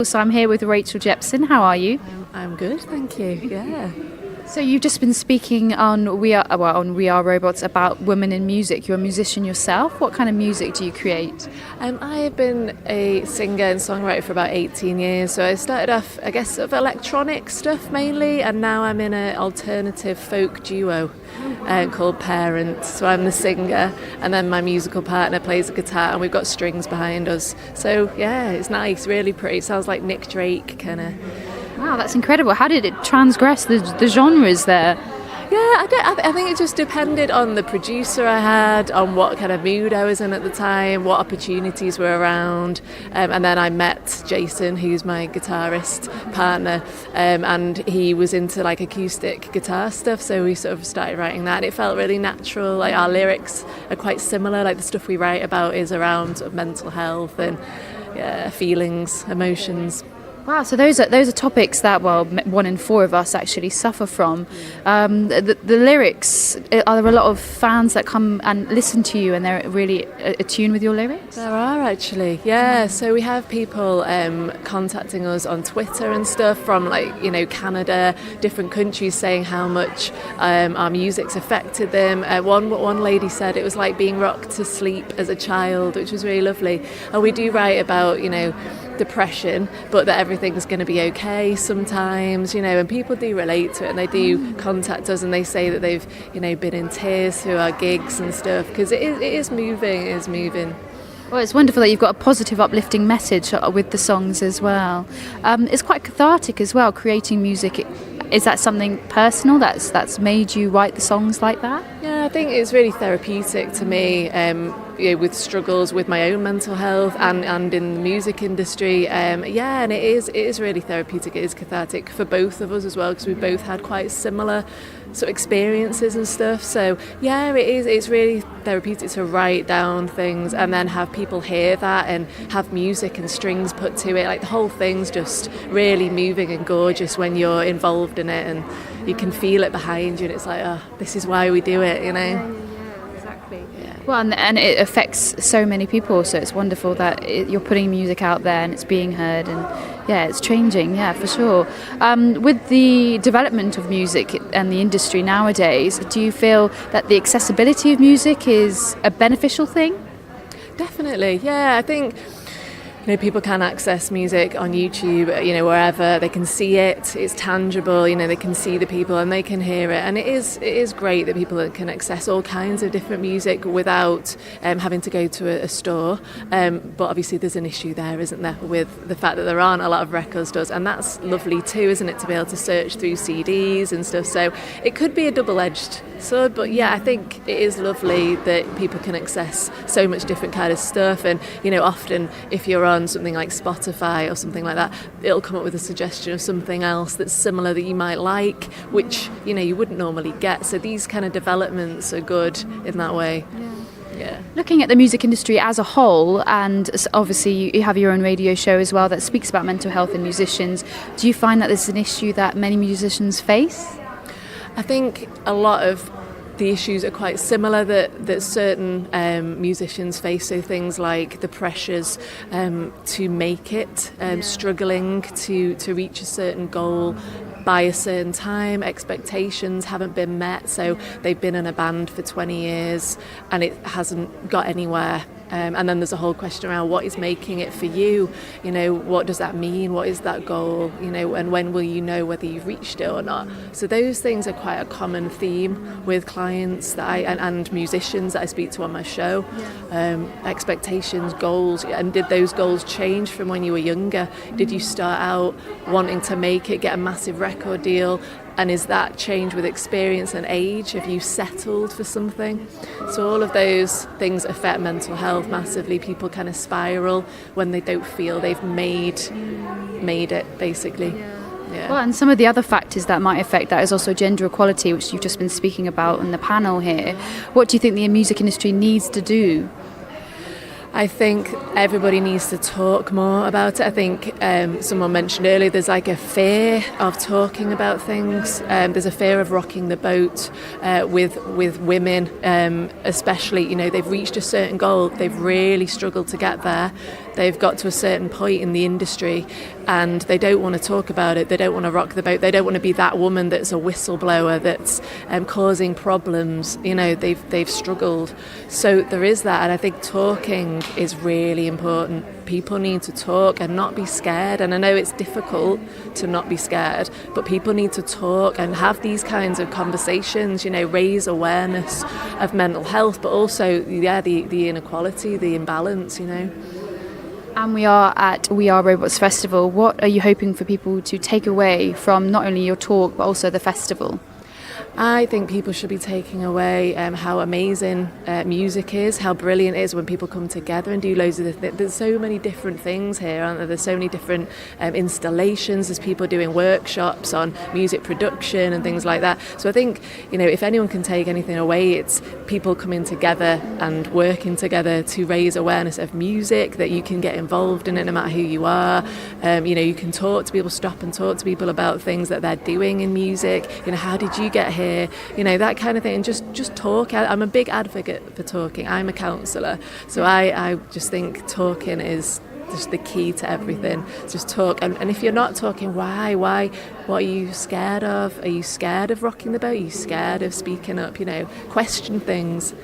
So I'm here with Rachel Jepson. How are you? I'm good, thank you. Yeah. So you've just been speaking on We Are Robots about women in music. You're a musician yourself. What kind of music do you create? I have been a singer and songwriter for about 18 years. So I started off, I guess, sort of electronic stuff mainly, and now I'm in an alternative folk duo called Parent. So I'm the singer, and then my musical partner plays the guitar, and we've got strings behind us. So yeah, it's nice, really pretty. It sounds like Nick Drake kind of. Wow, that's incredible. How did it transgress the genres there? Yeah, I think it just depended on the producer I had, on what kind of mood I was in at the time, what opportunities were around, and then I met Jason, who's my guitarist partner, and he was into like acoustic guitar stuff, so we sort of started writing that, and it felt really natural. Like our lyrics are quite similar, like the stuff we write about is around sort of mental health and feelings, emotions. Wow, so those are topics that, well, 1 in 4 of us actually suffer from. The lyrics, are there a lot of fans that come and listen to you and they're really attuned with your lyrics? There are actually, yeah. So we have people contacting us on Twitter and stuff from Canada, different countries, saying how much our music's affected them. One lady said it was like being rocked to sleep as a child, which was really lovely. And we do write about, depression, but that everything's going to be okay sometimes, and people do relate to it, and they do contact us and they say that they've, been in tears through our gigs and stuff, because it is moving. Well, it's wonderful that you've got a positive, uplifting message with the songs as well. It's quite cathartic as well, creating music. Is that something personal that's made you write the songs like that? Yeah, I think it's really therapeutic to me, with struggles with my own mental health and in the music industry. And it is really therapeutic. It is cathartic for both of us as well, because we both had quite similar sort of experiences and stuff. So yeah, it's really therapeutic to write down things and then have people hear that and have music and strings put to it. Like the whole thing's just really moving and gorgeous when you're involved in it, and you can feel it behind you, and it's like, oh, this is why we do it, Yeah, exactly. Yeah. Well, and it affects so many people, so it's wonderful that you're putting music out there and it's being heard, and yeah, it's changing, yeah, for sure. With the development of music and the industry nowadays, do you feel that the accessibility of music is a beneficial thing? Definitely, yeah. I think people can access music on YouTube, wherever. They can see it, it's tangible, they can see the people and they can hear it. And it is great that people can access all kinds of different music without having to go to a store. But obviously there's an issue there, isn't there, with the fact that there aren't a lot of record stores. And that's lovely too, isn't it, to be able to search through CDs and stuff. So it could be a double-edged sword, but yeah, I think it is lovely that people can access so much different kind of stuff. And, often if you're on something like Spotify or something like that, it'll come up with a suggestion of something else that's similar that you might like, which you wouldn't normally get. So these kind of developments are good in that way. Yeah. Looking at the music industry as a whole, and obviously you have your own radio show as well that speaks about mental health in musicians, do you find that this is an issue that many musicians face? I think a lot of the issues are quite similar that certain musicians face. So things like the pressures to make it, struggling to reach a certain goal by a certain time, expectations haven't been met, so they've been in a band for 20 years and it hasn't got anywhere. And then there's a whole question around what is making it for you, what does that mean, what is that goal, and when will you know whether you've reached it or not. So those things are quite a common theme with clients that and musicians that I speak to on my show. Expectations, goals, and did those goals change from when you were younger? Did you start out wanting to make it, get a massive record deal, and is that change with experience and age? Have you settled for something? So all of those things affect mental health massively. People kind of spiral when they don't feel they've made it, basically. Yeah. Well, and some of the other factors that might affect that is also gender equality, which you've just been speaking about in the panel here. What do you think the music industry needs to do? I think everybody needs to talk more about it. I think someone mentioned earlier there's like a fear of talking about things. There's a fear of rocking the boat with women, especially, they've reached a certain goal, they've really struggled to get there. they've got to a certain point in the industry and they don't want to talk about it, they don't want to rock the boat, they don't want to be that woman that's a whistleblower that's causing problems. They've struggled. So there is that, and I think talking is really important. People need to talk and not be scared, and I know it's difficult to not be scared, but people need to talk and have these kinds of conversations, raise awareness of mental health, but also the inequality, the imbalance. And we are at We Are Robots Festival. What are you hoping for people to take away from not only your talk but also the festival? I think people should be taking away how amazing music is, how brilliant it is when people come together and do loads of there's so many different things here, aren't there? There's so many different installations, there's people doing workshops on music production and things like that. So I think, if anyone can take anything away, it's people coming together and working together to raise awareness of music, that you can get involved in it no matter who you are. You can talk to people, stop and talk to people about things that they're doing in music. How did you get here? That kind of thing, and just talk. I'm a big advocate for talking. I'm a counsellor, so I just think talking is just the key to everything. Just talk, and if you're not talking, why? What are you scared of? Are you scared of rocking the boat? Are you scared of speaking up? Question things.